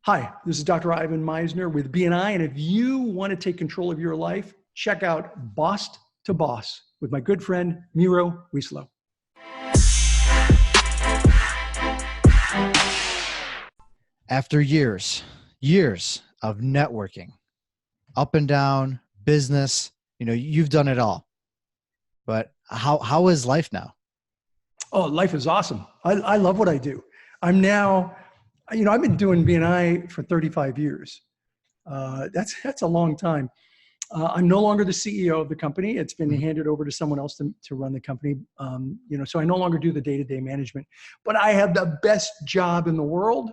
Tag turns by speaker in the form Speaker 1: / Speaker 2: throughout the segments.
Speaker 1: Hi, this is Dr. Ivan Misner with BNI, and if you want to take control of your life, check out Boss to Boss with my good friend, Miro Wcislo.
Speaker 2: After years of networking, up and down, business, you've done it all. But how is life now?
Speaker 1: Oh, life is awesome. I love what I do. I'm now, I've been doing BNI for 35 years. That's a long time. I'm no longer the CEO of the company. It's been handed over to someone else to run the company. So I no longer do the day-to-day management, but I have the best job in the world.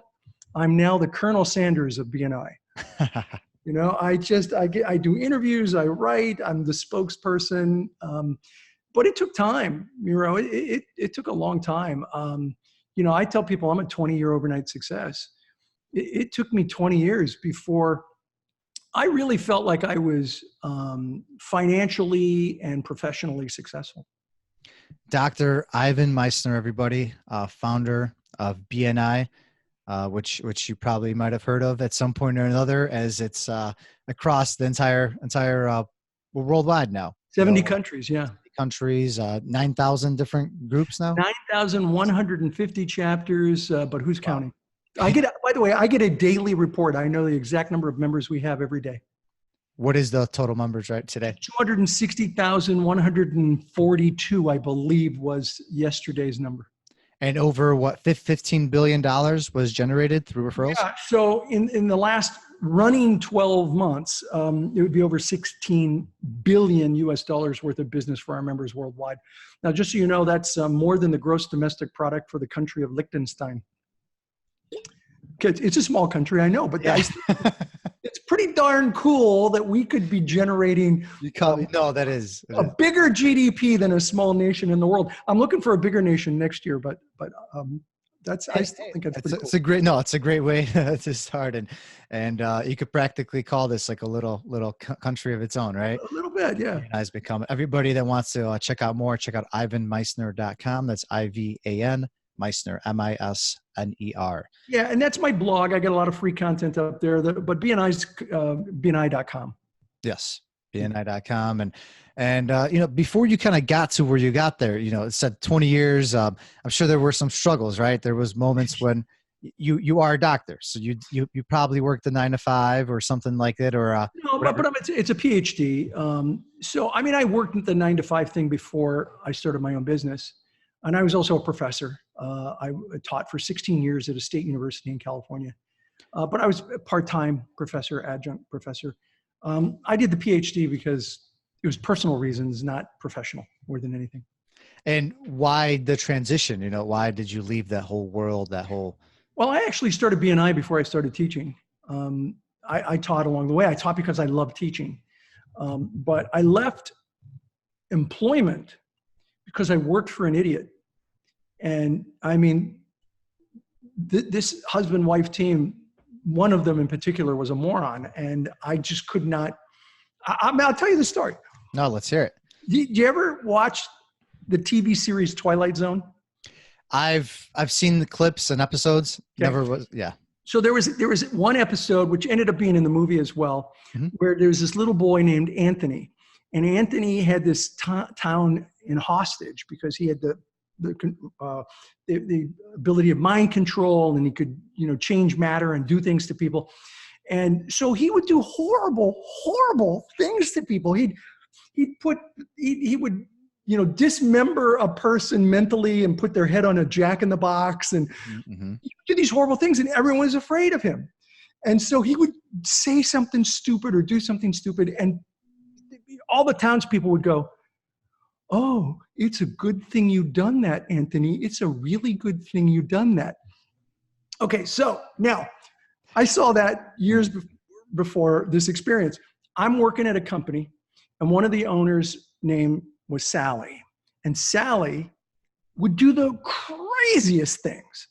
Speaker 1: I'm now the Colonel Sanders of BNI. I do interviews, I write, I'm the spokesperson. But it took time, Miro. It took a long time. I tell people I'm a 20-year overnight success. It took me 20 years before I really felt like I was financially and professionally successful.
Speaker 2: Dr. Ivan Misner, everybody, founder of BNI, which you probably might have heard of at some point or another, as it's across the entire worldwide now.
Speaker 1: 70 countries, yeah.
Speaker 2: Countries, 9,000 different groups now.
Speaker 1: 9,150 chapters, but who's counting? By the way, I get a daily report. I know the exact number of members we have every day.
Speaker 2: What is the total members right today?
Speaker 1: 260,142, I believe, was yesterday's number.
Speaker 2: And over what, $15 billion was generated through referrals?
Speaker 1: Yeah, so in the last running 12 months, it would be over $16 billion US worth of business for our members worldwide. Now, just so you know, that's more than the gross domestic product for the country of Liechtenstein. It's a small country, I know, but yeah. It's pretty darn cool that we could be generating
Speaker 2: that is
Speaker 1: a bigger GDP than a small nation in the world. I'm looking for a bigger nation next year, but I still think it's pretty cool.
Speaker 2: It's a great way to start, and you could practically call this like a little country of its own, right?
Speaker 1: A little bit, yeah.
Speaker 2: Everybody that wants to check out more, check out ivanmisner.com. That's IVAN Misner, MISNER.
Speaker 1: Yeah, and that's my blog. I get a lot of free content up there. But BNI's BNI.com.
Speaker 2: Yes, BNI.com. And before you kind of got to where you got there, it said 20 years. I'm sure there were some struggles, right? There was moments when you are a doctor, so you probably worked a 9 to 5 or something like that, or
Speaker 1: no, but it's a PhD. I worked at the 9 to 5 thing before I started my own business. And I was also a professor. I taught for 16 years at a state university in California. But I was a part-time professor, adjunct professor. I did the PhD because it was personal reasons, not professional, more than anything.
Speaker 2: And why the transition? Why did you leave that whole world, Well,
Speaker 1: I actually started BNI before I started teaching. I taught along the way. I taught because I loved teaching. But I left employment because I worked for an idiot. And this husband-wife team, one of them in particular was a moron. And I just could not, I'll tell you the story.
Speaker 2: No, let's hear it.
Speaker 1: Did you ever watch the TV series Twilight Zone?
Speaker 2: I've seen the clips and episodes. Okay. Never was, yeah.
Speaker 1: So there was one episode, which ended up being in the movie as well, where there was this little boy named Anthony. And Anthony had this town in hostage because he had the ability of mind control, and he could, change matter and do things to people. And so he would do horrible things to people. He would, dismember a person mentally and put their head on a jack-in-the-box, and he would do these horrible things, and everyone was afraid of him. And so he would say something stupid or do something stupid, and all the townspeople would go, "Oh, it's a good thing you've done that, Anthony. It's a really good thing you've done that." Okay, so now I saw that years before this experience. I'm working at a company, and one of the owners' name was Sally. And Sally would do the craziest things,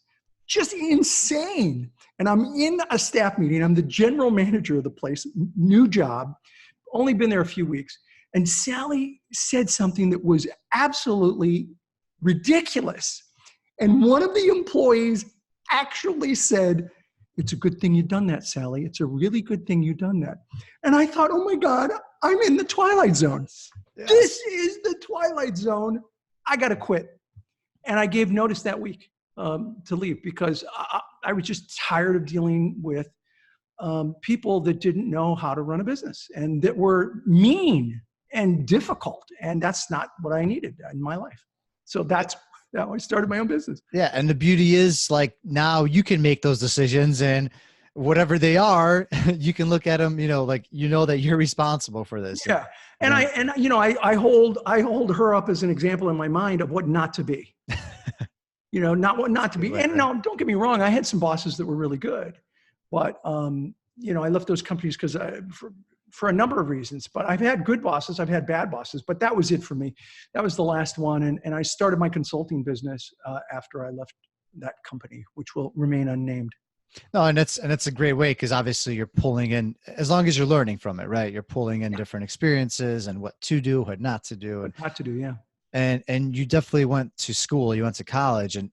Speaker 1: just insane. And I'm in a staff meeting. I'm the general manager of the place, new job, only been there a few weeks. And Sally said something that was absolutely ridiculous. And one of the employees actually said, it's a good thing you've done that, Sally. It's a really good thing you've done that. And I thought, oh my God, I'm in the twilight zone. Yes. This is the twilight zone. I got to quit. And I gave notice that week to leave because I was just tired of dealing with people that didn't know how to run a business and that were mean and difficult. And that's not what I needed in my life. So that's how I started my own business.
Speaker 2: Yeah. And the beauty is like now you can make those decisions and whatever they are, you can look at them, like, that you're responsible for this.
Speaker 1: Yeah. And I hold her up as an example in my mind of what not to be, not what not to be. And no, don't get me wrong. I had some bosses that were really good, but, I left those companies because for a number of reasons, but I've had good bosses, I've had bad bosses, but that was it for me. That was the last one. And I started my consulting business after I left that company, which will remain unnamed.
Speaker 2: No, and it's a great way because obviously you're pulling in, as long as you're learning from it, right? You're pulling in different experiences and what to do, what not to do.
Speaker 1: What not to do, yeah.
Speaker 2: And you definitely went to school, you went to college. And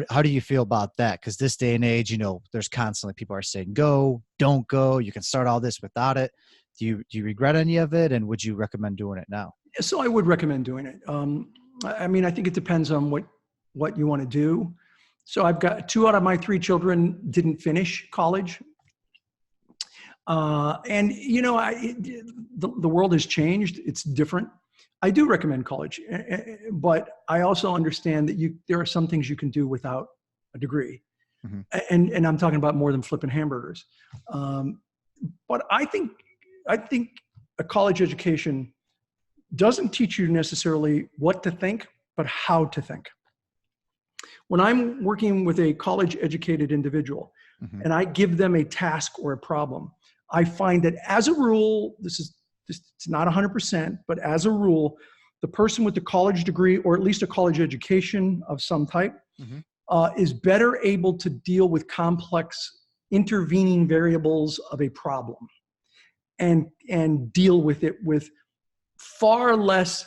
Speaker 2: how do you feel about that? Because this day and age, there's constantly people are saying, go, don't go. You can start all this without it. Do you regret any of it? And would you recommend doing it now?
Speaker 1: So I would recommend doing it. I think it depends on what you want to do. So I've got 2 out of my 3 children didn't finish college. And the world has changed. It's different. I do recommend college, but I also understand that there are some things you can do without a degree. Mm-hmm. And I'm talking about more than flipping hamburgers. But I think a college education doesn't teach you necessarily what to think, but how to think. When I'm working with a college educated individual mm-hmm. and I give them a task or a problem, I find that as a rule, it's not 100%, but as a rule, the person with the college degree or at least a college education of some type mm-hmm. Is better able to deal with complex intervening variables of a problem and deal with it with far less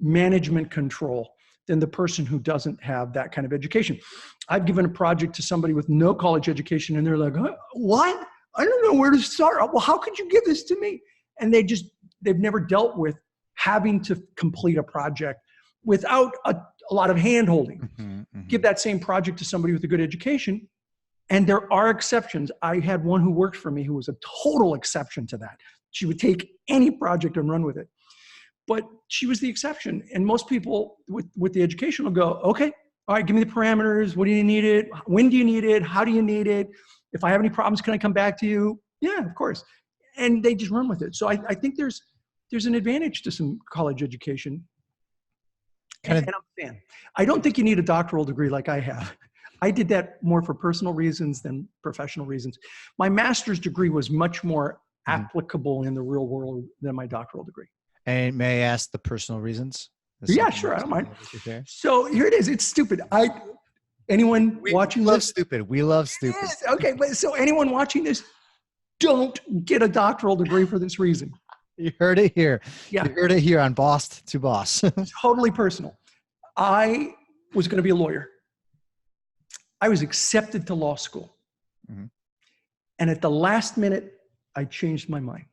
Speaker 1: management control than the person who doesn't have that kind of education. I've given a project to somebody with no college education and they're like, what? I don't know where to start. Well, how could you give this to me? And they've never dealt with having to complete a project without a lot of hand-holding. Mm-hmm, mm-hmm. Give that same project to somebody with a good education. And there are exceptions. I had one who worked for me who was a total exception to that. She would take any project and run with it. But she was the exception. And most people with the education will go, okay, all right, give me the parameters. What do you need it? When do you need it? How do you need it? If I have any problems, can I come back to you? Yeah, of course. And they just run with it. So I think there's an advantage to some college education. And I'm a fan. I don't think you need a doctoral degree like I have. I did that more for personal reasons than professional reasons. My master's degree was much more applicable in the real world than my doctoral degree.
Speaker 2: And may I ask the personal reasons?
Speaker 1: Yeah, sure. I don't mind. So here it is. It's stupid. Anyone watching
Speaker 2: this?
Speaker 1: Stupid.
Speaker 2: We love stupid.
Speaker 1: Yes. Okay. But so anyone watching this, don't get a doctoral degree for this reason.
Speaker 2: You heard it here.
Speaker 1: Yeah.
Speaker 2: You heard it here on Boss to Boss.
Speaker 1: Totally personal. I was going to be a lawyer. I was accepted to law school. Mm-hmm. And at the last minute, I changed my mind.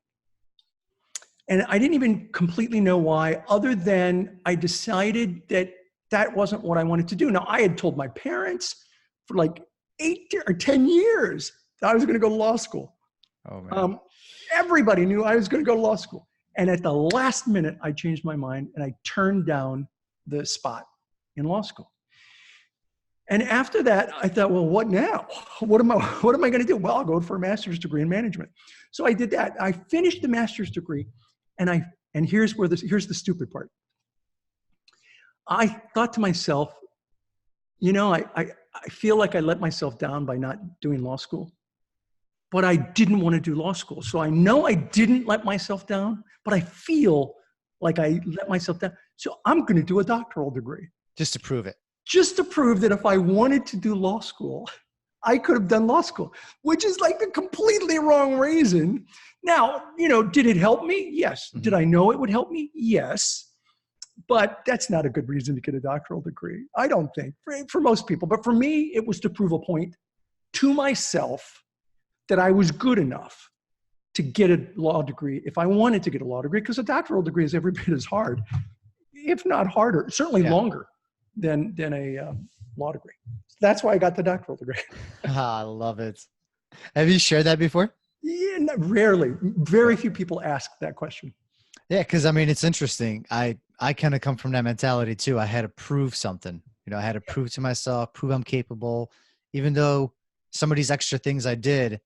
Speaker 1: And I didn't even completely know why, other than I decided that wasn't what I wanted to do. Now, I had told my parents for like 8 or 10 years that I was going to go to law school.
Speaker 2: Oh, man.
Speaker 1: Everybody knew I was going to go to law school. And at the last minute, I changed my mind and I turned down the spot in law school. And after that, I thought, well, what now? What am I going to do? Well, I'll go for a master's degree in management. So I did that. I finished the master's degree. And here's the stupid part. I thought to myself, I feel like I let myself down by not doing law school, but I didn't want to do law school. So I know I didn't let myself down, but I feel like I let myself down. So I'm going to do a doctoral degree.
Speaker 2: Just to prove it.
Speaker 1: Just to prove that if I wanted to do law school, I could have done law school, which is like the completely wrong reason. Now, did it help me? Yes. Mm-hmm. Did I know it would help me? Yes. But that's not a good reason to get a doctoral degree. I don't think for most people, but for me, it was to prove a point to myself that I was good enough to get a law degree if I wanted to get a law degree, because a doctoral degree is every bit as hard, if not harder, certainly longer than a law degree. That's why I got the doctoral degree.
Speaker 2: I love it. Have you shared that before?
Speaker 1: Yeah, rarely. Very few people ask that question.
Speaker 2: Yeah, because I mean, it's interesting. I kind of come from that mentality too. I had to prove something. You know, I had to prove to myself, prove I'm capable, even though some of these extra things I did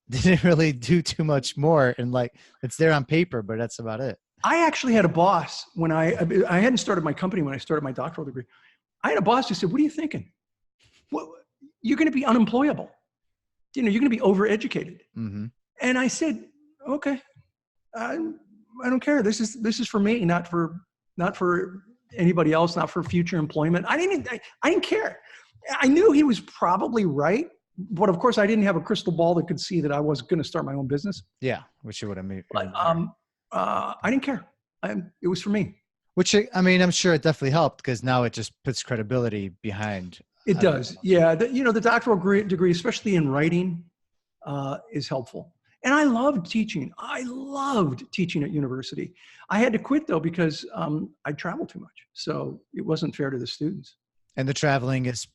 Speaker 2: didn't really do too much more. And like, it's there on paper, but that's about it.
Speaker 1: I actually had a boss when I hadn't started my company when I started my doctoral degree. I had a boss who said, "What are you thinking? Well, you're going to be unemployable. You know, you're going to be overeducated."
Speaker 2: Mm-hmm.
Speaker 1: And I said, "Okay, I don't care. This is for me, not for anybody else, not for future employment." I didn't care. I knew he was probably right, but of course I didn't have a crystal ball that could see that I was going to start my own business.
Speaker 2: Yeah, which you would have made.
Speaker 1: But I didn't care. It was for me.
Speaker 2: Which, I mean, I'm sure it definitely helped because now it just puts credibility behind.
Speaker 1: It does. Yeah. The doctoral degree, especially in writing, is helpful. And I loved teaching. I loved teaching at university. I had to quit though, because I traveled too much. So it wasn't fair to the students. And
Speaker 2: the traveling is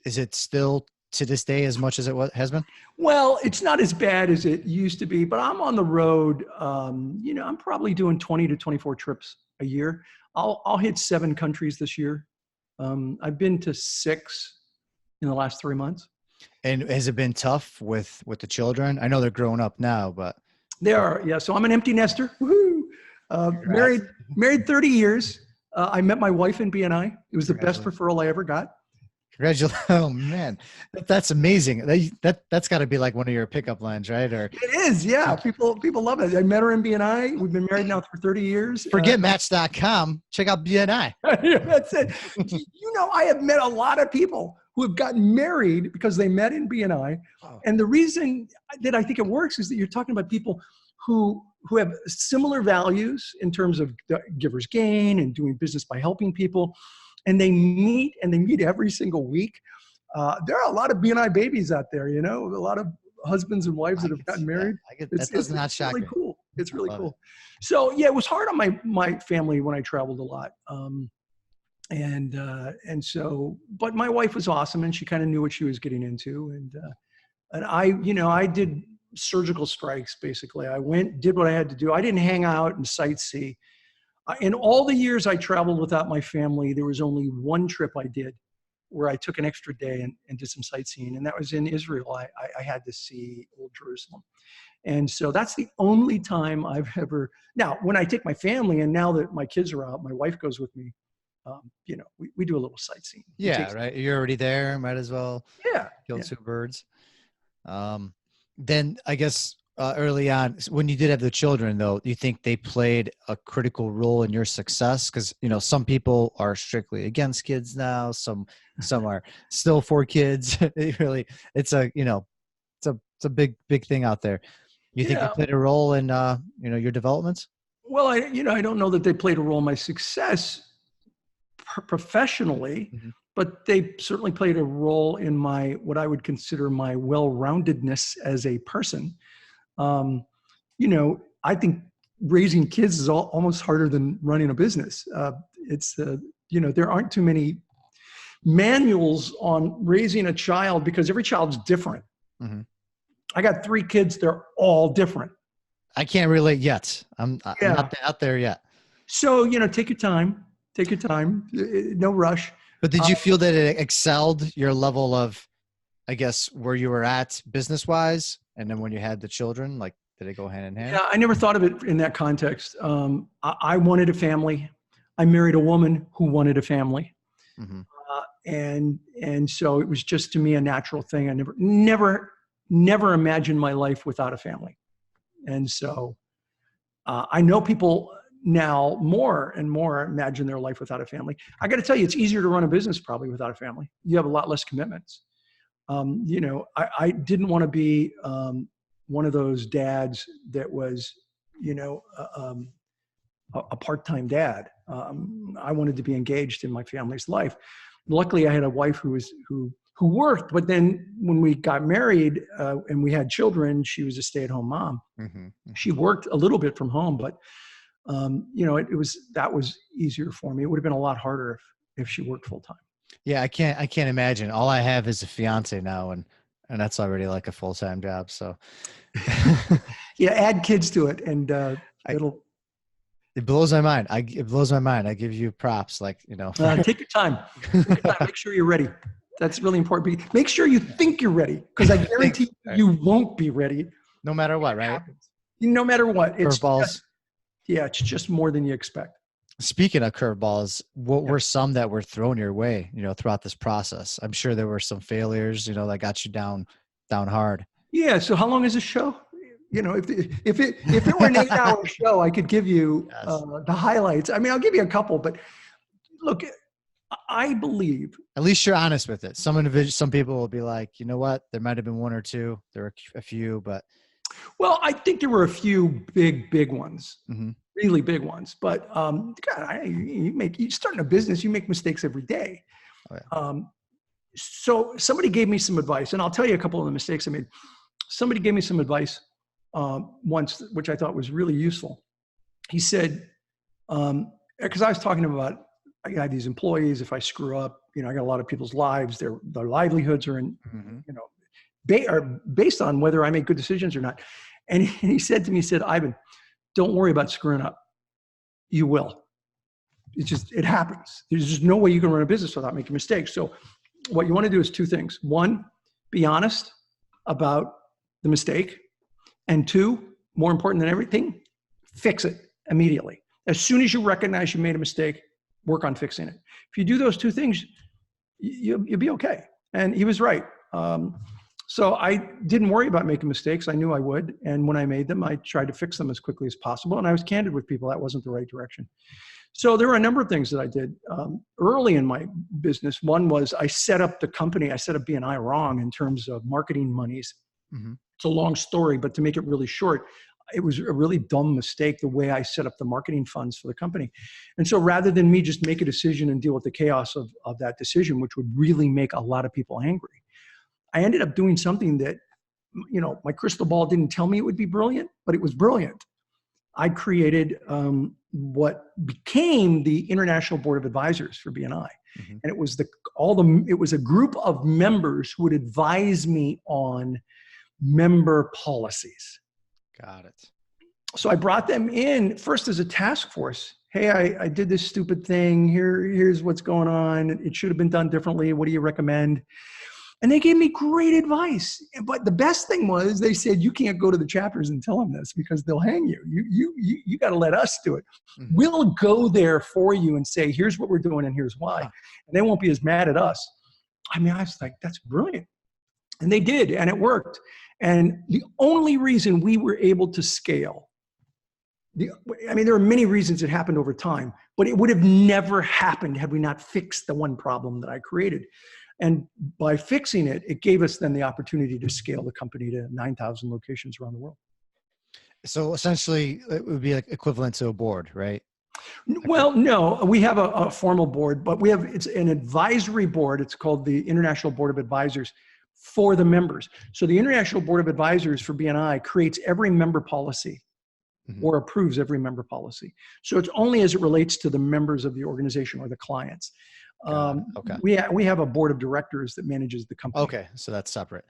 Speaker 2: it still to this day as much as it has been?
Speaker 1: Well, it's not as bad as it used to be, but I'm on the road. I'm probably doing 20 to 24 trips a year. I'll hit 7 countries this year. I've been to 6 in the last 3 months.
Speaker 2: And has it been tough with the children? I know they're growing up now, but
Speaker 1: they are. Yeah. So I'm an empty nester. Woohoo! Married 30 years. I met my wife in BNI. It was the best referral I ever got.
Speaker 2: Congratulations. Oh man, that's amazing. That's got to be like one of your pickup lines, right? Or
Speaker 1: it is. Yeah. People love it. I met her in BNI. We've been married now for 30 years.
Speaker 2: Forget Match.com. Check out BNI.
Speaker 1: Yeah, that's it. I have met a lot of people who have gotten married because they met in BNI. Oh. And the reason that I think it works is that you're talking about people who have similar values in terms of giver's gain and doing business by helping people. And they meet every single week. There are a lot of BNI babies out there, a lot of husbands and wives that have gotten married.
Speaker 2: That not shock
Speaker 1: really cool. It's really cool. So yeah, it was hard on my family when I traveled a lot. But my wife was awesome and she kind of knew what she was getting into. And I did surgical strikes basically. I did what I had to do. I didn't hang out and sightsee. In all the years I traveled without my family, there was only one trip I did where I took an extra day and did some sightseeing. And that was in Israel. I had to see Old Jerusalem. And so that's the only time I've ever, now when I take my family and now that my kids are out, my wife goes with me, we do a little sightseeing.
Speaker 2: Yeah, right. You're already there. Might as well kill 2 birds. Then I guess early on, when you did have the children, though, do you think they played a critical role in your success? Because some people are strictly against kids now. Some are still for kids. It's a big thing out there. You think they played a role in your developments?
Speaker 1: Well, I don't know that they played a role in my success professionally, mm-hmm. but they certainly played a role in what I would consider my well-roundedness as a person. I think raising kids is almost harder than running a business. There aren't too many manuals on raising a child because every child's different. Mm-hmm. I got 3 kids. They're all different.
Speaker 2: I can't relate yet. I'm not out there yet.
Speaker 1: So, take your time. Take your time. No rush.
Speaker 2: But did you feel that it excelled your level of, I guess, where you were at business-wise? And then when you had the children, like, did it go hand in hand?
Speaker 1: Yeah, I never thought of it in that context. I wanted a family. I married a woman who wanted a family. Mm-hmm. And so it was just to me a natural thing. I never imagined my life without a family. And so I know people now more and more imagine their life without a family. I got to tell you, it's easier to run a business probably without a family. You have a lot less commitments. I didn't want to be one of those dads that was, a part-time dad. I wanted to be engaged in my family's life. Luckily, I had a wife who who worked. But then when we got married and we had children, she was a stay-at-home mom. She worked a little bit from home, but that was easier for me. It would have been a lot harder if she worked full time.
Speaker 2: Yeah, I can't imagine. All I have is a fiance now, and that's already like a full-time job. So
Speaker 1: yeah, add kids to it, and
Speaker 2: it blows my mind. It blows my mind. I give you props, take
Speaker 1: your time. Make sure you're ready. That's really important. Make sure you think you're ready, because I guarantee you won't be ready.
Speaker 2: No matter what, right?
Speaker 1: No matter what.
Speaker 2: Curveballs.
Speaker 1: It's just more than you expect.
Speaker 2: Speaking of curveballs, what were some that were thrown your way, throughout this process? I'm sure there were some failures, that got you down hard.
Speaker 1: Yeah. So how long is this show? If it were an 8-hour show, I could give you the highlights. I mean, I'll give you a couple, but look, I believe.
Speaker 2: At least you're honest with it. Some people will be like, you know what? There might have been one or two. There were a few, but.
Speaker 1: Well, I think there were a few big ones, really big ones. But you starting a business, you make mistakes every day.
Speaker 2: Oh, yeah.
Speaker 1: So somebody gave me some advice, and I'll tell you a couple of the mistakes I made. Somebody gave me some advice once, which I thought was really useful. He said, because I was talking about, I got these employees. If I screw up, I got a lot of people's lives. Their livelihoods are in, are based on whether I make good decisions or not. And he said to me, Ivan, don't worry about screwing up. You will. It happens. There's just no way you can run a business without making mistakes. So what you want to do is two things. One, be honest about the mistake. And two, more important than everything, fix it immediately. As soon as you recognize you made a mistake, work on fixing it. If you do those two things, you'll be okay. And he was right. So I didn't worry about making mistakes. I knew I would. And when I made them, I tried to fix them as quickly as possible. And I was candid with people. That wasn't the right direction. So there were a number of things that I did early in my business. One was I set up the company. I set up BNI wrong in terms of marketing monies. It's a long story, but to make it really short, it was a really dumb mistake the way I set up the marketing funds for the company. And so rather than me just make a decision and deal with the chaos of that decision, which would really make a lot of people angry, I ended up doing something that, my crystal ball didn't tell me it would be brilliant, but it was brilliant. I created what became the International Board of Advisors for BNI. And it was it was a group of members who would advise me on member policies.
Speaker 2: Got it.
Speaker 1: So I brought them in first as a task force. Hey, I did this stupid thing. Here's what's going on. It should have been done differently. What do you recommend? And they gave me great advice. But the best thing was they said, you can't go to the chapters and tell them this because they'll hang you. You got to let us do it. We'll go there for you and say, here's what we're doing and here's why. And they won't be as mad at us. I mean, I was like, that's brilliant. And they did, and it worked. And the only reason we were able to scale, there are many reasons it happened over time, but it would have never happened had we not fixed the one problem that I created. And by fixing it, it gave us then the opportunity to scale the company to 9,000 locations around the world.
Speaker 2: So essentially, it would be like equivalent to a board, right?
Speaker 1: Well, no, we have a formal board, but it's an advisory board. It's called the International Board of Advisors for the members. So the International Board of Advisors for BNI creates every member policy or approves every member policy. So it's only as it relates to the members of the organization or the clients.
Speaker 2: Okay.
Speaker 1: We have a board of directors that manages the company.
Speaker 2: Okay. So that's separate.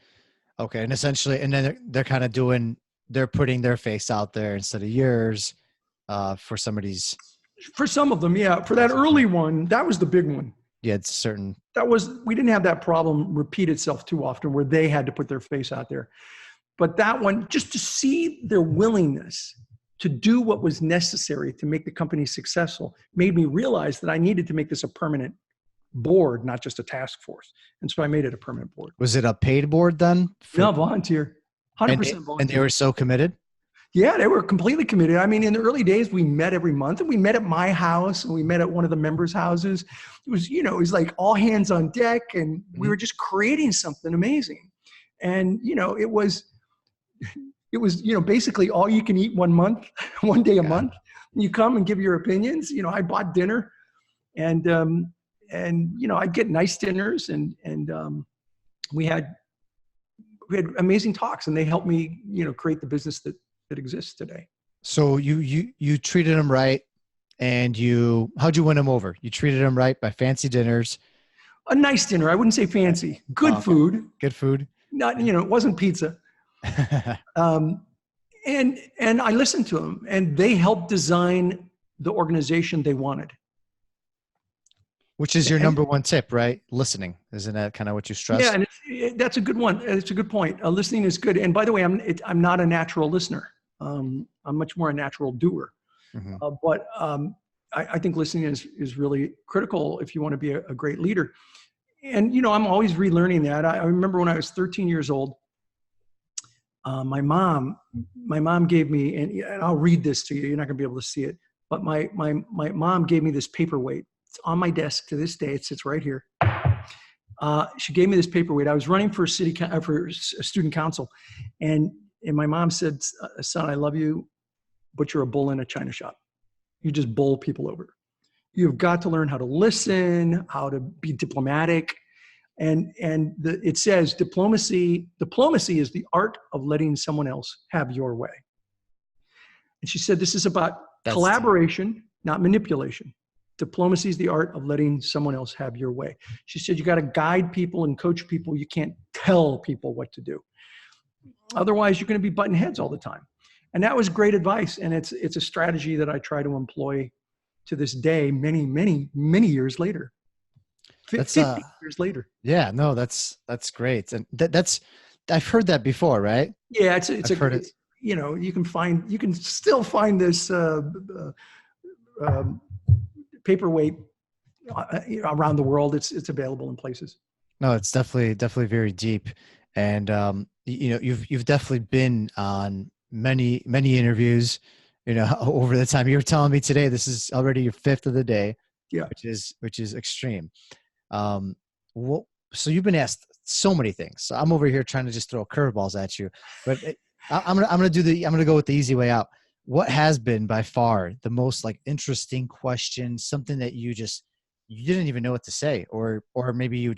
Speaker 2: Okay. And essentially, and then they're kind of they're putting their face out there instead of yours for somebody's.
Speaker 1: For some of them, yeah. For that early one, that was the big one.
Speaker 2: Yeah, it's certain.
Speaker 1: We didn't have that problem repeat itself too often where they had to put their face out there. But that one, just to see their willingness to do what was necessary to make the company successful made me realize that I needed to make this a permanent board, not just a task force. And so I made it a permanent board.
Speaker 2: Was it a paid board then?
Speaker 1: No, volunteer. 100% volunteer.
Speaker 2: And they were so committed?
Speaker 1: Yeah, they were completely committed. I mean, in the early days, we met every month, and we met at my house, and we met at one of the members' houses. It was like all hands on deck, and we were just creating something amazing. And, it was basically all you can eat one day a month. You come and give your opinions. I bought dinner, and I'd get nice dinners, and we had amazing talks, and they helped me, create the business that exists today.
Speaker 2: So you treated them right, and how'd you win them over? You treated them right by fancy dinners.
Speaker 1: A nice dinner. I wouldn't say fancy. Good food.
Speaker 2: Good food.
Speaker 1: Not, it wasn't pizza. And I listened to them, and they helped design the organization they wanted.
Speaker 2: Which is your number one tip, right? Listening. Isn't that kind of what you stress?
Speaker 1: Yeah, and that's a good one. It's a good point. Listening is good. And by the way, I'm not a natural listener. I'm much more a natural doer.
Speaker 2: Mm-hmm.
Speaker 1: But I think listening is really critical if you want to be a great leader. And, I'm always relearning that. I remember when I was 13 years old, my mom gave me, and I'll read this to you. You're not going to be able to see it. But my mom gave me this paperweight. It's on my desk to this day. It sits right here. She gave me this paperweight. I was running for student council, and my mom said, "Son, I love you, but you're a bull in a china shop. You just bowl people over. You've got to learn how to listen, how to be diplomatic." And it says diplomacy is the art of letting someone else have your way. And she said, this is about collaboration, not manipulation. Diplomacy is the art of letting someone else have your way. She said, you got to guide people and coach people. You can't tell people what to do. Otherwise, you're going to be butting heads all the time. And that was great advice. And it's a strategy that I try to employ to this day, many, many, many years later. 50 years later.
Speaker 2: Yeah, no, that's great. And I've heard that before, right?
Speaker 1: Yeah, I've heard it. You can still find this paperweight around the world. It's available in places.
Speaker 2: No, it's definitely very deep. And you've definitely been on many over the time. You were telling me today, this is already your 5th of the day.
Speaker 1: Yeah.
Speaker 2: Which is extreme. So you've been asked so many things. So I'm over here trying to just throw curveballs at you, but I'm gonna go with the easy way out. What has been by far the most interesting question? Something that you didn't even know what to say, or maybe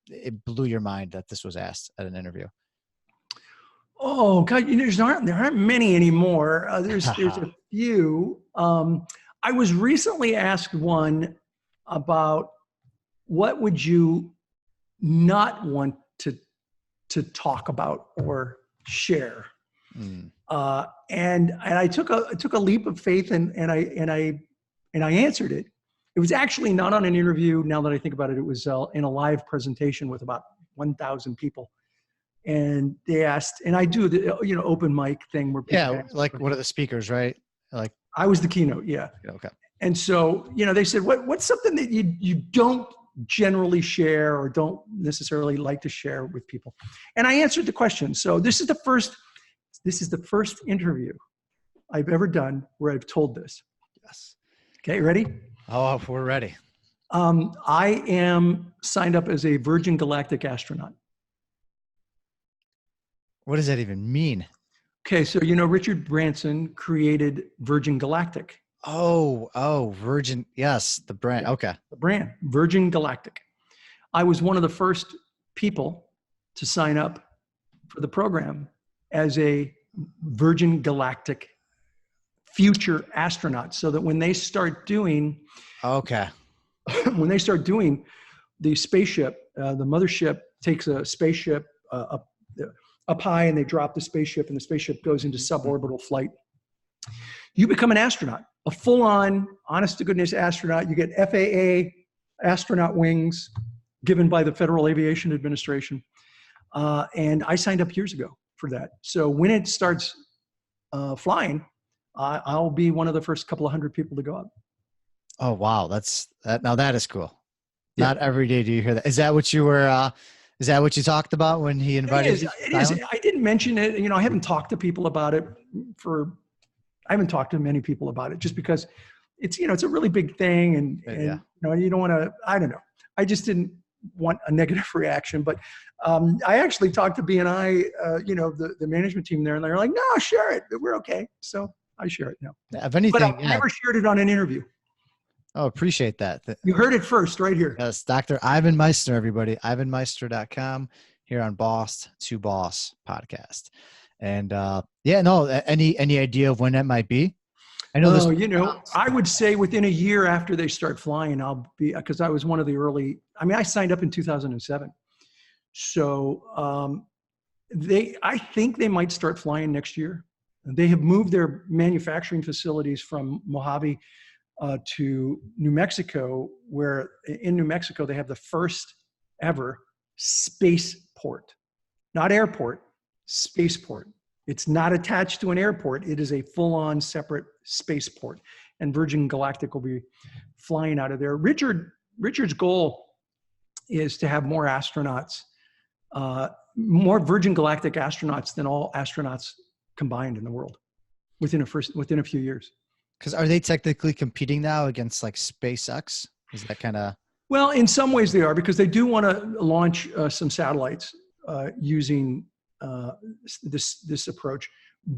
Speaker 2: it blew your mind that this was asked at an interview.
Speaker 1: Oh God, there aren't many anymore. There's a few. I was recently asked one about what would you not want to talk about or share. And I took a leap of faith and I answered it. It was actually not on an interview. Now that I think about it, it was in a live presentation with about 1,000 people. And they asked, and I do the open mic thing where people
Speaker 2: like one of the speakers, right? Like
Speaker 1: I was the keynote, yeah.
Speaker 2: Okay.
Speaker 1: And so they said, what's something that you don't generally share or don't necessarily like to share with people? And I answered the question. So this is the first interview I've ever done where I've told this. Yes. Okay, ready?
Speaker 2: Oh, we're ready.
Speaker 1: I am signed up as a Virgin Galactic astronaut.
Speaker 2: What does that even mean?
Speaker 1: Okay, so Richard Branson created Virgin Galactic.
Speaker 2: Oh, Virgin. Yes, the brand. Okay.
Speaker 1: The brand, Virgin Galactic. I was one of the first people to sign up for the program as a Virgin Galactic future astronaut, so that when they start doing the spaceship, the mothership takes a spaceship up high, and they drop the spaceship, and the spaceship goes into suborbital flight. You become an astronaut, a full-on, honest-to-goodness astronaut. You get FAA astronaut wings given by the Federal Aviation Administration. And I signed up years ago for that. So when it starts flying, I'll be one of the first couple of hundred people to go up.
Speaker 2: Oh, wow. Now that is cool. Yeah. Not every day do you hear that. Is that what you were... Is that what you talked about when he invited you?
Speaker 1: It is. I didn't mention it. I haven't talked to people about it I haven't talked to many people about it just because it's a really big thing and you don't want to, I don't know. I just didn't want a negative reaction, but I actually talked to BNI, the management team there, and they're like, no, share it. We're okay. So I share it now.
Speaker 2: If anything,
Speaker 1: but I've never shared it on an interview.
Speaker 2: Oh, appreciate that.
Speaker 1: You heard it first right here.
Speaker 2: Yes, Dr. Ivan Misner, everybody. IvanMeister.com here on Boss to Boss podcast. And yeah, no, any idea of when that might be? I know this.
Speaker 1: I would say within a year after they start flying, I'll be, because I was one of the early, I mean, I signed up in 2007. So I think they might start flying next year. They have moved their manufacturing facilities from Mojave to New Mexico, where in New Mexico, they have the first ever spaceport, not airport, spaceport. It's not attached to an airport. It is a full-on separate spaceport. And Virgin Galactic will be flying out of there. Richard's goal is to have more astronauts, more Virgin Galactic astronauts than all astronauts combined in the world within a few years.
Speaker 2: Because are they technically competing now against like SpaceX? Is that kind of?
Speaker 1: Well, in some ways they are, because they do want to launch some satellites using this approach,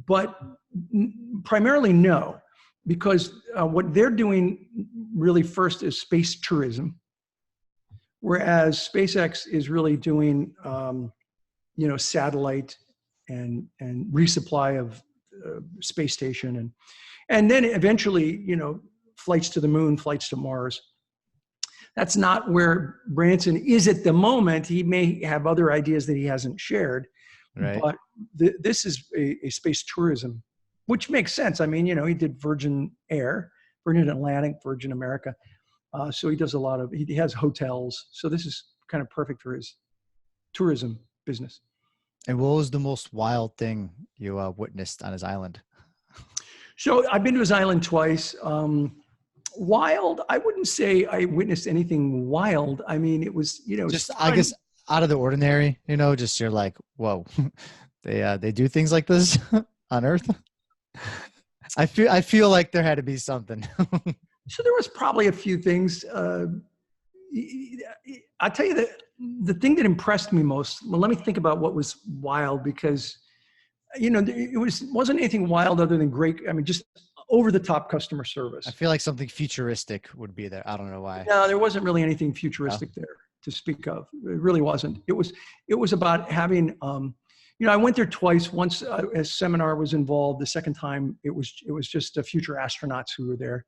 Speaker 1: but primarily no, because what they're doing really first is space tourism, whereas SpaceX is really doing satellite and resupply of space station and then eventually flights to the moon, flights to Mars. That's not where Branson is at the moment. He may have other ideas that he hasn't shared. Right. But this is a space tourism, which makes sense. I mean, he did Virgin Air, Virgin Atlantic, Virgin America. So he does he has hotels. So this is kind of perfect for his tourism business.
Speaker 2: And what was the most wild thing you witnessed on his island?
Speaker 1: So I've been to his island twice. Wild, I wouldn't say I witnessed anything wild. I mean, it was,
Speaker 2: just, I guess, out of the ordinary, just you're like, whoa, they do things like this on Earth. I feel like there had to be something.
Speaker 1: So there was probably a few things. I'll tell you that the thing that impressed me most, well, let me think about what was wild, because, it wasn't anything wild other than great. I mean, just over the top customer service. I
Speaker 2: feel like something futuristic would be there. I don't know why.
Speaker 1: No, there wasn't really anything futuristic there to speak of. It really wasn't. It was about having, I went there twice. Once a seminar was involved. The second time it was just future astronauts who were there.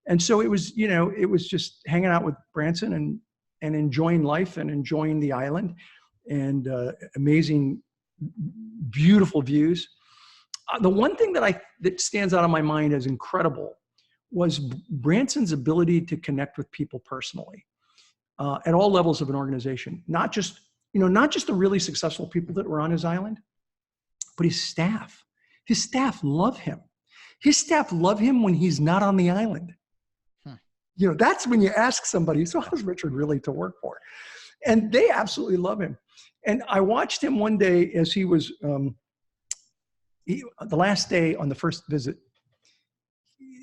Speaker 1: And so it was just hanging out with Branson and enjoying life and enjoying the island and amazing, beautiful views. The one thing that stands out in my mind as incredible was Branson's ability to connect with people personally at all levels of an organization. Not just the really successful people that were on his island, but his staff. His staff love him. His staff love him when he's not on the island. That's when you ask somebody, so how's Richard really to work for? And they absolutely love him. And I watched him one day as he was, the last day on the first visit,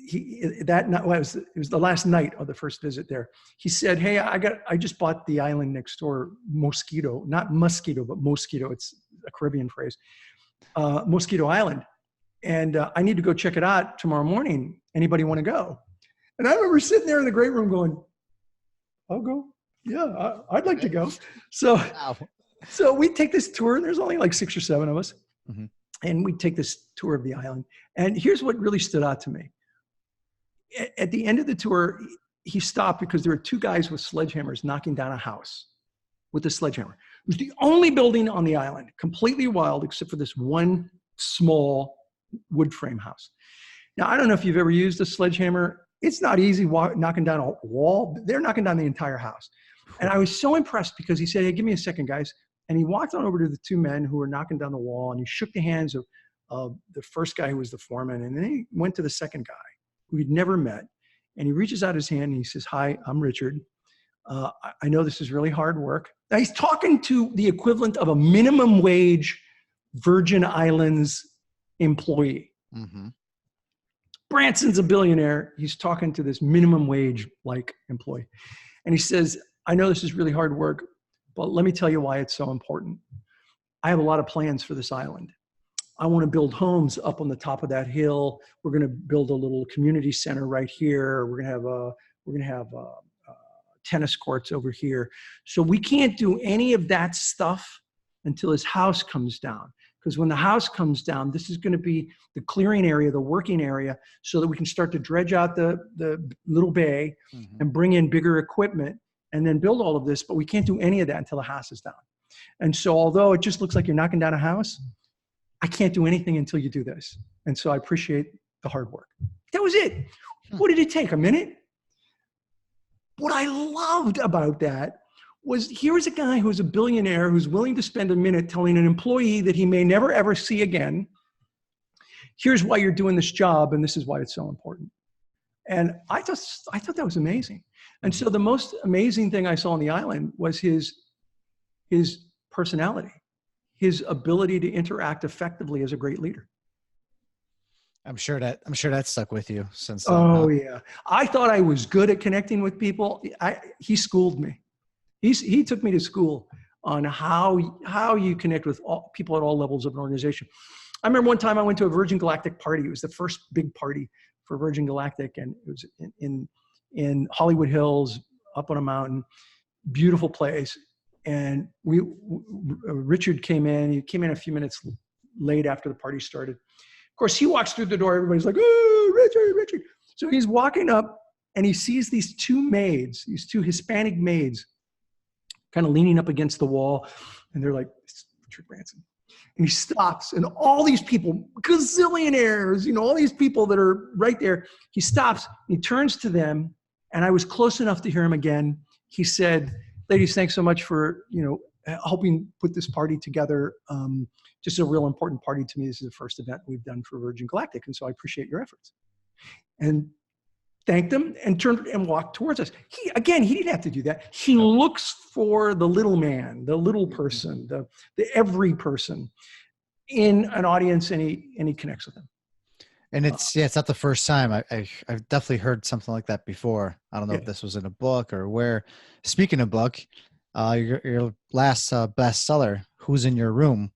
Speaker 1: it was the last night of the first visit there. He said, "Hey, I just bought the island next door, Mosquito, not mosquito, but Mosquito. It's a Caribbean phrase, Mosquito Island. And I need to go check it out tomorrow morning. Anybody want to go?" And I remember sitting there in the great room going, "I'll go. Yeah, I'd like to go." So, so we take this tour, and there's only like 6 or 7 of us. Mm-hmm. And we take this tour of the island. And here's what really stood out to me. At the end of the tour, he stopped because there were 2 guys with sledgehammers knocking down a house with a sledgehammer. It was the only building on the island, completely wild, except for this one small wood frame house. Now, I don't know if you've ever used a sledgehammer. It's not easy knocking down a wall. They're knocking down the entire house. And I was so impressed because he said, "Hey, give me a second, guys." And he walked on over to the 2 men who were knocking down the wall, and he shook the hands of the first guy who was the foreman. And then he went to the second guy who he'd never met. And he reaches out his hand and he says, "Hi, I'm Richard. I know this is really hard work." Now he's talking to the equivalent of a minimum wage Virgin Islands employee. Mm-hmm. Branson's a billionaire. He's talking to this minimum wage employee. And he says, "I know this is really hard work, but let me tell you why it's so important. I have a lot of plans for this island. I want to build homes up on the top of that hill. We're going to build a little community center right here. We're going to have We're going to have tennis courts over here. So we can't do any of that stuff until his house comes down. Because when the house comes down, this is going to be the clearing area, the working area, so that we can start to dredge out the little bay and bring in bigger equipment and then build all of this. But we can't do any of that until the house is down. And so although it just looks like you're knocking down a house, I can't do anything until you do this. And so I appreciate the hard work. That was it. What did it take? A minute? What I loved about that was, here's a guy who's a billionaire who's willing to spend a minute telling an employee that he may never ever see again, here's why you're doing this job and this is why it's so important. And I thought that was amazing. And so the most amazing thing I saw on the island was his personality, his ability to interact effectively as a great leader.
Speaker 2: I'm sure that stuck with you since.
Speaker 1: Oh yeah. I thought I was good at connecting with people. He schooled me. He took me to school on how you connect with people at all levels of an organization. I remember one time I went to a Virgin Galactic party. It was the first big party for Virgin Galactic, and it was in Hollywood Hills, up on a mountain, beautiful place. And Richard came in. He came in a few minutes late after the party started. Of course, he walks through the door. Everybody's like, "Oh, Richard!" So he's walking up, and he sees these two Hispanic maids, kind of leaning up against the wall, and they're like, "It's Richard Branson." And he stops, and all these people, gazillionaires, all these people that are right there, he stops, he turns to them, and I was close enough to hear him again. He said, "Ladies, thanks so much for, helping put this party together. Just a real important party to me. This is the first event we've done for Virgin Galactic, and so I appreciate your efforts." And thanked them and turned and walked towards us. He didn't have to do that. He looks for the little man, the little person, the every person in an audience, and he connects with them.
Speaker 2: And it's not the first time. I've definitely heard something like that before. I don't know if this was in a book or where. Speaking of book, your last bestseller, "Who's in Your Room?"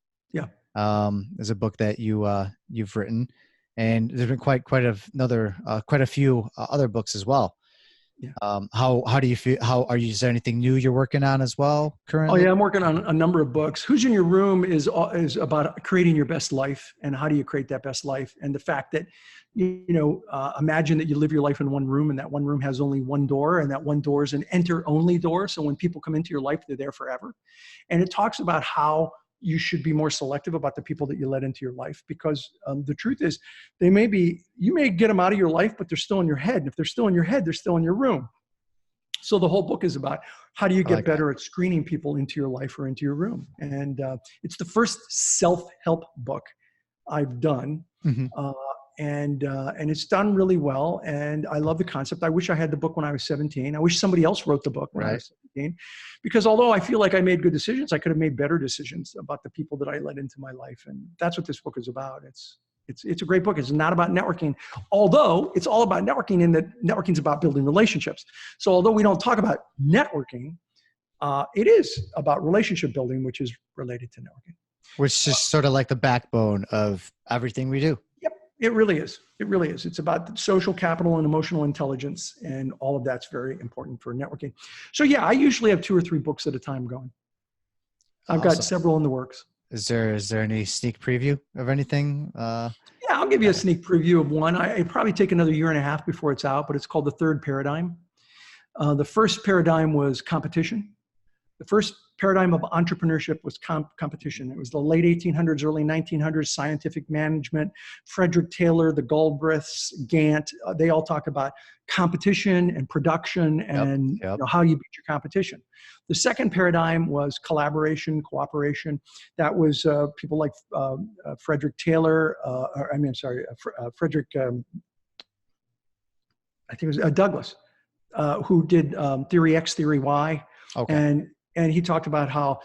Speaker 2: is a book that you've written, and there's been quite a few other books as well. Yeah. How do you feel? Is there anything new you're working on as well currently?
Speaker 1: Oh yeah, I'm working on a number of books. "Who's in Your Room" is about creating your best life, and how do you create that best life, and the fact that imagine that you live your life in one room, and that one room has only one door, and that one door is an enter-only door. So when people come into your life, they're there forever. And it talks about how you should be more selective about the people that you let into your life, because the truth is, you may get them out of your life, but they're still in your head. And if they're still in your head, they're still in your room. So the whole book is about how do you get better at screening people into your life or into your room. And it's the first self-help book I've done. And it's done really well. And I love the concept. I wish I had the book when I was 17. I wish somebody else wrote the book when I was 17. Because although I feel like I made good decisions, I could have made better decisions about the people that I let into my life. And that's what this book is about. It's a great book. It's not about networking, although it's all about networking, in that networking is about building relationships. So although we don't talk about networking, it is about relationship building, which is related to networking.
Speaker 2: Which is sort of like the backbone of everything we do.
Speaker 1: It really is. It really is. It's about social capital and emotional intelligence, and all of that's very important for networking. So yeah, I usually have 2 or 3 books at a time going. I've got several in the works.
Speaker 2: Is there any sneak preview of anything?
Speaker 1: Yeah, I'll give you a sneak preview of one. It'd probably take another 1.5 years before it's out, but it's called The Third Paradigm. The first paradigm was competition. The first paradigm of entrepreneurship was competition. It was the late 1800s, early 1900s, scientific management. Frederick Taylor, the Galbraiths, Gantt, they all talk about competition and production and how you beat your competition. The second paradigm was collaboration, cooperation. That was people like Frederick Taylor, Frederick, I think it was Douglas, who did Theory X, Theory Y. Okay. And he talked about how,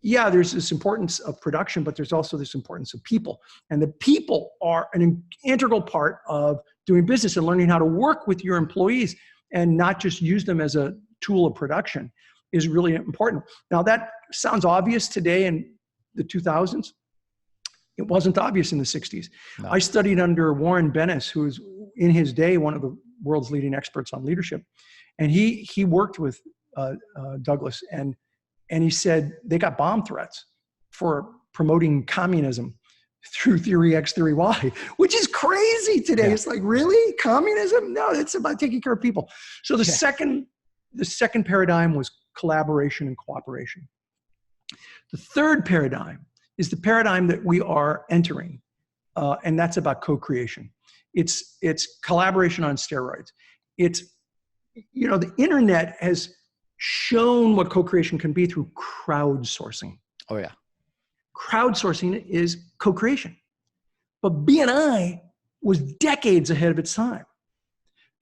Speaker 1: there's this importance of production, but there's also this importance of people. And the people are an integral part of doing business and learning how to work with your employees and not just use them as a tool of production is really important. Now that sounds obvious today in the 2000s. It wasn't obvious in the 60s. No. I studied under Warren Bennis, who was in his day one of the world's leading experts on leadership. And he worked with Douglas, and he said they got bomb threats for promoting communism through Theory X, Theory Y, which is crazy today. Yeah. It's like, really? Communism? No, it's about taking care of people. So the second paradigm was collaboration and cooperation. The third paradigm is the paradigm that we are entering, and that's about co-creation. It's collaboration on steroids. It's, the internet has shown what co-creation can be through crowdsourcing.
Speaker 2: Oh yeah.
Speaker 1: Crowdsourcing is co-creation. But B&I was decades ahead of its time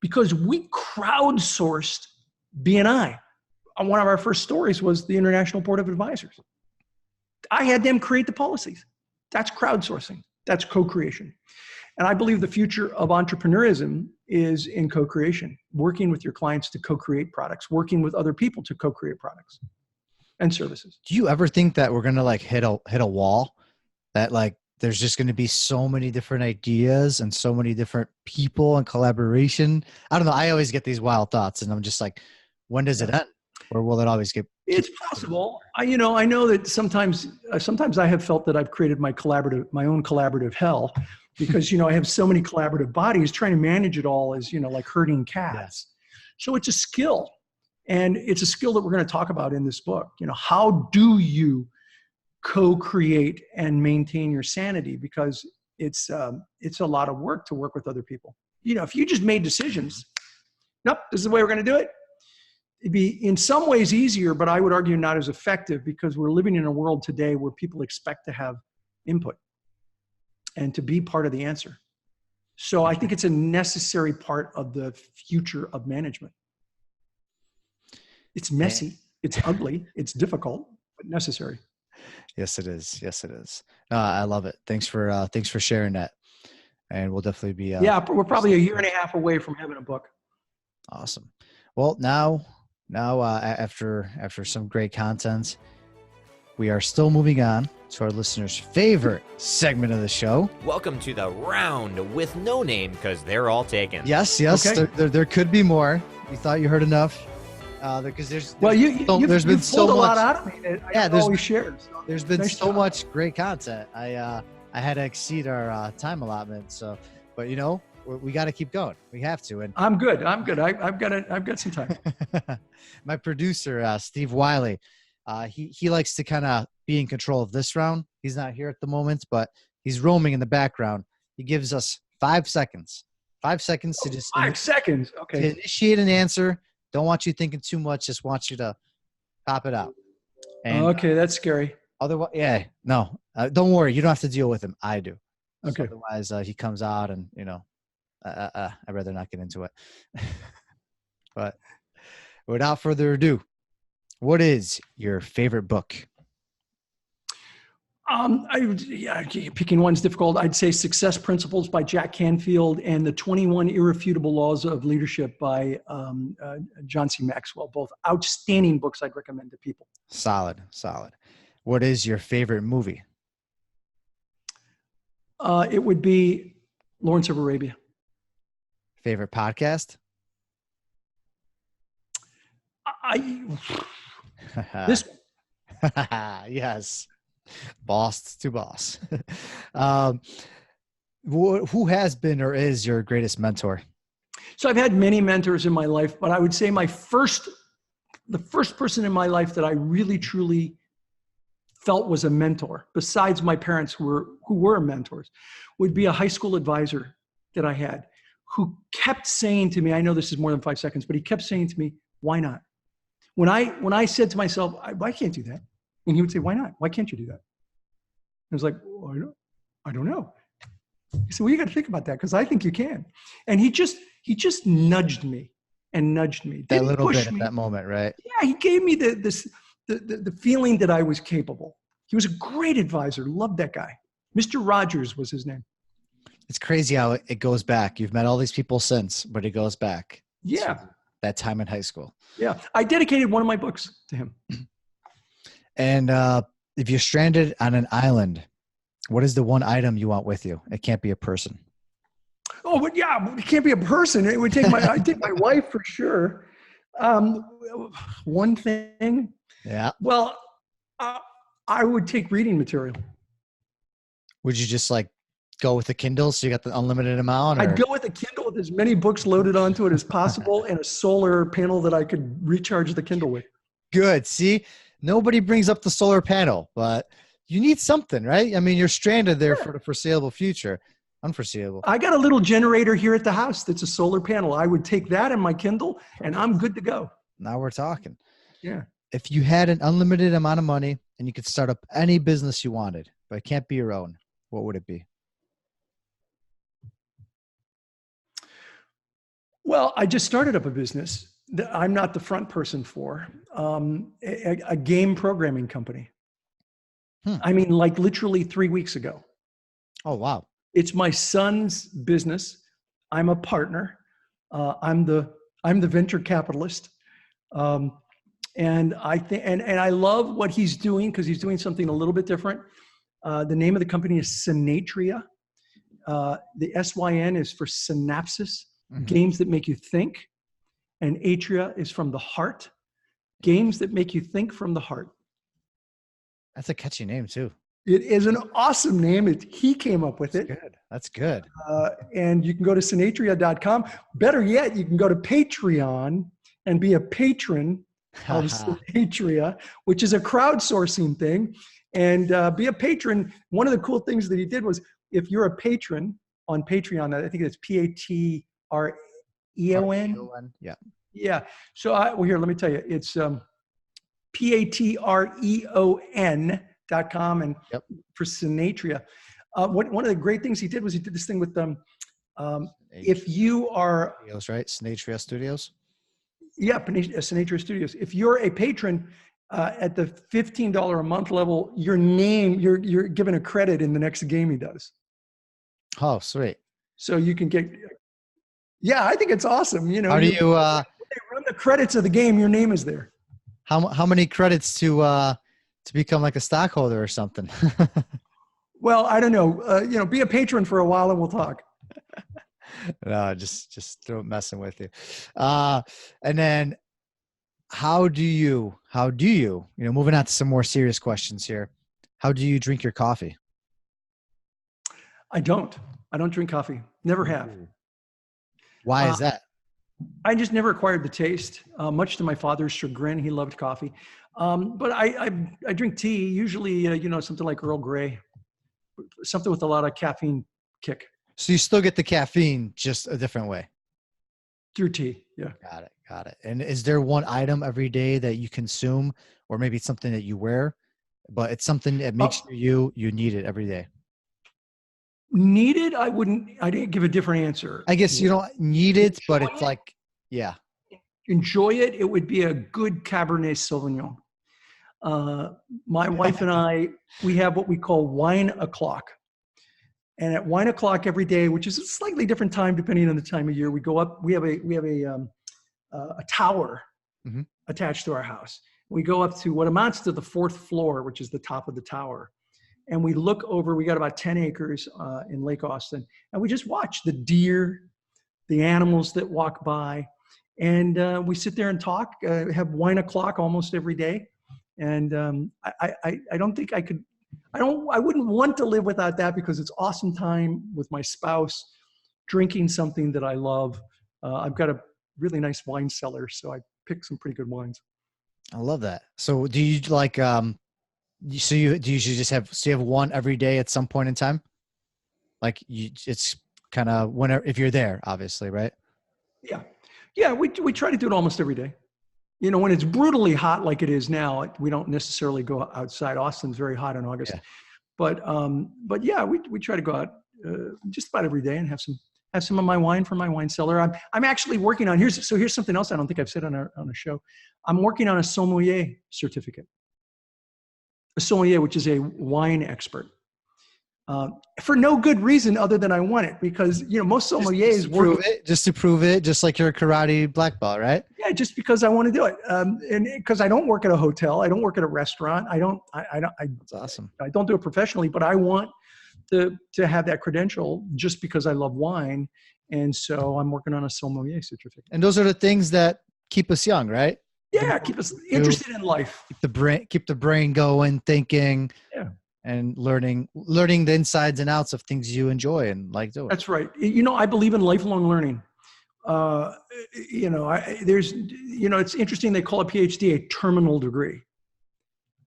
Speaker 1: because we crowdsourced B&I. One of our first stories was the International Board of Advisors. I had them create the policies. That's crowdsourcing. That's co-creation. And I believe the future of entrepreneurism is in co-creation, working with your clients to co-create products, working with other people to co-create products and services.
Speaker 2: Do you ever think that we're going to hit a wall, that there's just going to be so many different ideas and so many different people and collaboration? I don't know. I always get these wild thoughts and I'm just like, when does it end? Or will it always get?
Speaker 1: It's possible. I know that sometimes I have felt that I've created my own collaborative hell because, I have so many collaborative bodies. Trying to manage it all is, like herding cats. So it's a skill. And it's a skill that we're going to talk about in this book. How do you co-create and maintain your sanity? Because it's a lot of work to work with other people. If you just made decisions, nope, this is the way we're going to do it. It'd be in some ways easier, but I would argue not as effective because we're living in a world today where people expect to have input and to be part of the answer. So I think it's a necessary part of the future of management. It's messy, it's ugly, it's difficult, but necessary.
Speaker 2: Yes, it is. Yes, it is. I love it. Thanks for sharing that. And we'll definitely be.
Speaker 1: We're probably a year and a half away from having a book.
Speaker 2: Awesome. Well, now after some great content, we are still moving on to our listeners' favorite segment of the show.
Speaker 3: Welcome to the round with no name because they're all taken.
Speaker 2: Yes. Okay. There could be more. You thought you heard enough. Because there's been so much. A lot out of me. There's been so much great content. I had to exceed our time allotment. So, but we got to keep going. We have to. And
Speaker 1: I'm good. I've got some time.
Speaker 2: My producer, Steve Wiley, he likes to kind of be in control of this round. He's not here at the moment, but he's roaming in the background. He gives us 5 seconds. 5 seconds to just
Speaker 1: 5 seconds. Okay.
Speaker 2: To initiate an answer. Don't want you thinking too much. Just want you to pop it out. And,
Speaker 1: okay, that's scary.
Speaker 2: Otherwise, no. Don't worry. You don't have to deal with him. I do.
Speaker 1: Okay.
Speaker 2: So otherwise, he comes out and I'd rather not get into it. But without further ado, what is your favorite book?
Speaker 1: Picking one's difficult. I'd say Success Principles by Jack Canfield and The 21 Irrefutable Laws of Leadership by John C. Maxwell. Both outstanding books I'd recommend to people.
Speaker 2: Solid. What is your favorite movie?
Speaker 1: It would be Lawrence of Arabia.
Speaker 2: Favorite podcast?
Speaker 1: This
Speaker 2: one. Yes. Boss to boss. Who has been or is your greatest mentor?
Speaker 1: So I've had many mentors in my life, but I would say the first person in my life that I really truly felt was a mentor, besides my parents who were mentors, would be a high school advisor that I had, who kept saying to me, I know this is more than 5 seconds, but he kept saying to me, why not? When I said to myself, I can't do that. And he would say, why not? Why can't you do that? I was like, well, I don't know. He said, well, you got to think about that because I think you can. And he just nudged me and nudged me.
Speaker 2: That little bit at that moment, right?
Speaker 1: Yeah, he gave me the feeling that I was capable. He was a great advisor. Loved that guy. Mr. Rogers was his name.
Speaker 2: It's crazy how it goes back. You've met all these people since, but it goes back.
Speaker 1: Yeah.
Speaker 2: That time in high school.
Speaker 1: Yeah. I dedicated one of my books to him.
Speaker 2: And if you're stranded on an island, what is the one item you want with you? It can't be a person.
Speaker 1: Oh, but yeah, it can't be a person. It would take I'd take my wife for sure. One thing.
Speaker 2: Yeah.
Speaker 1: Well, I would take reading material.
Speaker 2: Would you just like go with the Kindle so you got the unlimited amount? Or?
Speaker 1: I'd go with a Kindle with as many books loaded onto it as possible and a solar panel that I could recharge the Kindle with.
Speaker 2: Good. See, nobody brings up the solar panel, but you need something, right? I mean, you're stranded there for the foreseeable future. Unforeseeable.
Speaker 1: I got a little generator here at the house that's a solar panel. I would take that and my Kindle and I'm good to go.
Speaker 2: Now we're talking.
Speaker 1: Yeah.
Speaker 2: If you had an unlimited amount of money and you could start up any business you wanted, but it can't be your own, what would it be?
Speaker 1: Well, I just started up a business that I'm not the front person for, a game programming company. I mean, like literally 3 weeks ago.
Speaker 2: Oh, wow.
Speaker 1: It's my son's business. I'm a partner. I'm the venture capitalist. And I think, and I love what he's doing because he's doing something a little bit different. The name of the company is Atria. The SYN is for synapses, games that make you think. And Atria is from the heart, games that make you think from the heart.
Speaker 2: That's a catchy name too.
Speaker 1: It is an awesome name. He came up with it.
Speaker 2: Good. That's good.
Speaker 1: And you can go to synatria.com. Better yet, you can go to Patreon and be a patron of Atria, which is a crowdsourcing thing. And be a patron. One of the cool things that he did was, if you're a patron on Patreon, I think it's Patreon.
Speaker 2: Yeah.
Speaker 1: Yeah. So well, here, let me tell you, it's patreon.com and for Synatria. One of the great things he did was he did this thing with them. If you are
Speaker 2: Studios, right? Synatria Studios.
Speaker 1: Yeah, Synatria Studios. If you're a patron at the $15 a month level, your name, you're given a credit in the next game he does.
Speaker 2: Oh, sweet.
Speaker 1: So you can get. Yeah, I think it's awesome. You know,
Speaker 2: how do you
Speaker 1: when they run the credits of the game, your name is there.
Speaker 2: How many credits to become like a stockholder or something?
Speaker 1: Well, I don't know. You know, be a patron for a while and we'll talk.
Speaker 2: No, just messing with you. And then how do you, moving on to some more serious questions here. How do you drink your coffee?
Speaker 1: I don't drink coffee. Never have.
Speaker 2: Why is that?
Speaker 1: I just never acquired the taste, much to my father's chagrin. He loved coffee. But I drink tea, usually, you know, something like Earl Grey, something with a lot of caffeine kick.
Speaker 2: So you still get the caffeine, just a different way.
Speaker 1: Through tea, yeah.
Speaker 2: Got it. And is there one item every day that you consume, or maybe it's something that you wear, but it's something that makes you need it every day?
Speaker 1: Needed? I didn't give a different answer.
Speaker 2: I guess you don't need it, but it's like, yeah.
Speaker 1: Enjoy it. It would be a good Cabernet Sauvignon. My wife and I, we have what we call wine o'clock. And at wine o'clock every day, which is a slightly different time depending on the time of year, we go up. We have a tower attached to our house. We go up to what amounts to the 4th floor, which is the top of the tower, and we look over. We got about 10 acres in Lake Austin, and we just watch the deer, the animals that walk by, and we sit there and talk. Have wine o'clock almost every day, and I don't think I could. I wouldn't want to live without that because it's awesome time with my spouse, drinking something that I love. I've got a really nice wine cellar, so I pick some pretty good wines.
Speaker 2: I love that. So do you like, do you just have one every day at some point in time? Like it's kind of whenever, if you're there, obviously, right?
Speaker 1: Yeah. Yeah. We try to do it almost every day. You know, when it's brutally hot like it is now, we don't necessarily go outside. Austin's very hot in August, but yeah, we try to go out just about every day and have some of my wine from my wine cellar. I'm actually working on here's something else I don't think I've said on a show. I'm working on a sommelier certificate. A sommelier, which is a wine expert. For no good reason other than I want it, because you know most sommeliers
Speaker 2: just to prove it, just like you're a karate black belt, right?
Speaker 1: Yeah, just because I want to do it, and because I don't work at a hotel, I don't work at a restaurant, I don't.
Speaker 2: That's awesome.
Speaker 1: I don't do it professionally, but I want to have that credential just because I love wine. And so I'm working on a sommelier certificate.
Speaker 2: And those are the things that keep us young, right?
Speaker 1: Yeah, keep us interested in life.
Speaker 2: Keep the brain going, thinking, and learning the insides and outs of things you enjoy and like doing.
Speaker 1: That's right. I believe in lifelong learning. It's interesting. They call a PhD a terminal degree.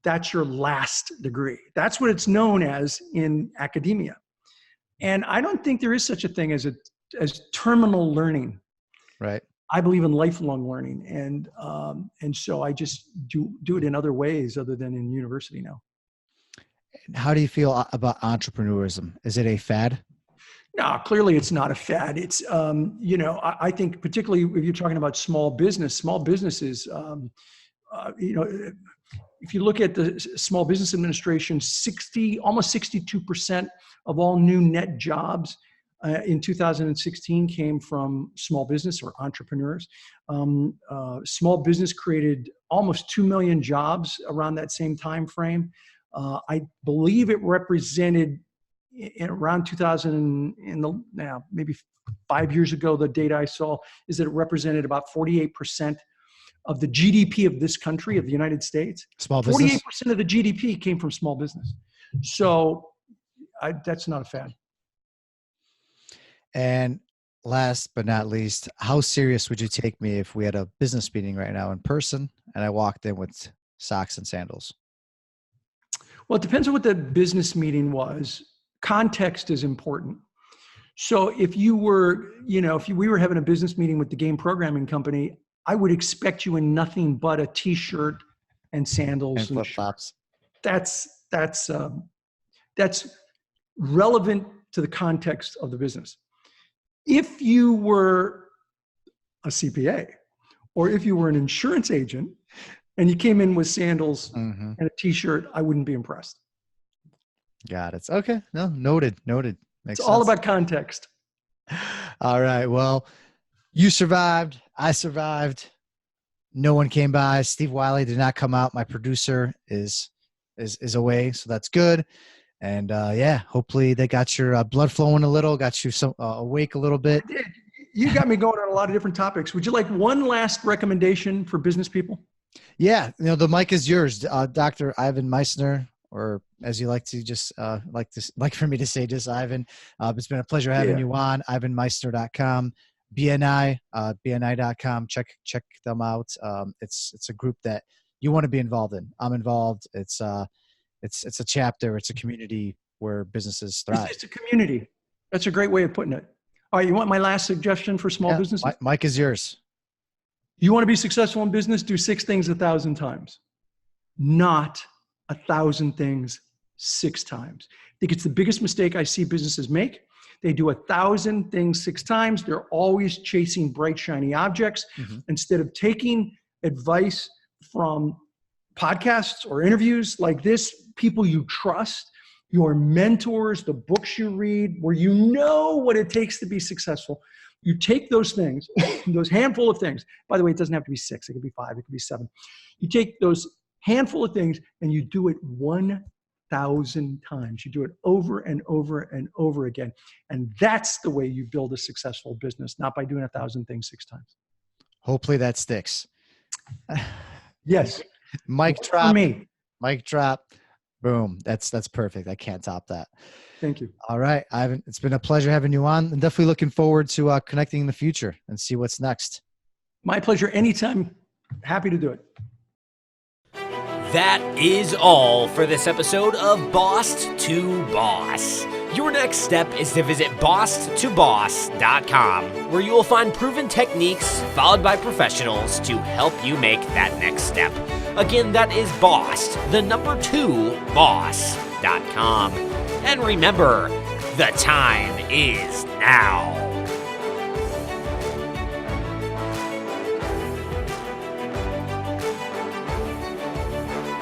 Speaker 1: That's your last degree. That's what it's known as in academia. And I don't think there is such a thing as terminal learning.
Speaker 2: Right.
Speaker 1: I believe in lifelong learning, and so I just do it in other ways other than in university now.
Speaker 2: How do you feel about entrepreneurism? Is it a fad?
Speaker 1: No, clearly it's not a fad. It's I think particularly if you're talking about small businesses, if you look at the Small Business Administration, almost 62% of all new net jobs in 2016 came from small business or entrepreneurs. Small business created almost 2 million jobs around that same time frame. I believe it represented around 2000, maybe 5 years ago, the data I saw is that it represented about 48% of the GDP of this country, of the United States.
Speaker 2: Small business?
Speaker 1: 48% of the GDP came from small business. So that's not a fad.
Speaker 2: And last but not least, how serious would you take me if we had a business meeting right now in person and I walked in with socks and sandals?
Speaker 1: Well, it depends on what the business meeting was. Context is important. So if we were having a business meeting with the game programming company, I would expect you in nothing but a t-shirt and sandals
Speaker 2: and flip-flops.
Speaker 1: That's relevant to the context of the business. If you were a CPA or if you were an insurance agent and you came in with sandals and a t-shirt, I wouldn't be impressed.
Speaker 2: Got it. Okay. No, noted. Makes
Speaker 1: it's all about context.
Speaker 2: All right. Well, you survived. I survived. No one came by. Steve Wiley did not come out. My producer is away, so that's good. And hopefully they got your blood flowing a little, got you awake a little bit.
Speaker 1: I did. You got me going on a lot of different topics. Would you like one last recommendation for business people?
Speaker 2: Yeah, the mic is yours, Dr. Ivan Misner, or as you like to just like for me to say, just Ivan. It's been a pleasure having you on. IvanMisner.com, BNI.com. Check them out. It's a group that you want to be involved in. I'm involved. It's a chapter. It's a community where businesses thrive.
Speaker 1: It's a community. That's a great way of putting it. All right, you want my last suggestion for small businesses?
Speaker 2: Mike is yours.
Speaker 1: You want to be successful in business? Do 6 things 1,000 times, not 1,000 things 6 times. I think it's the biggest mistake I see businesses make. They do 1,000 things 6 times. They're always chasing bright, shiny objects instead of taking advice from podcasts or interviews like this, people you trust, your mentors, the books you read, where you know what it takes to be successful. You take those things, those handful of things. By the way, it doesn't have to be 6. It could be 5. It could be 7. You take those handful of things and you do it 1,000 times. You do it over and over and over again. And that's the way you build a successful business, not by doing 1,000 things 6 times.
Speaker 2: Hopefully that sticks.
Speaker 1: Yes.
Speaker 2: Mic drop. Boom. That's perfect. I can't top that.
Speaker 1: Thank you.
Speaker 2: All right, Ivan, it's been a pleasure having you on. I'm definitely looking forward to connecting in the future and see what's next.
Speaker 1: My pleasure. Anytime. Happy to do it.
Speaker 3: That is all for this episode of Boss to Boss. Your next step is to visit bosstoboss.com, where you will find proven techniques followed by professionals to help you make that next step. Again, that is boss2boss.com. And remember, the time is now.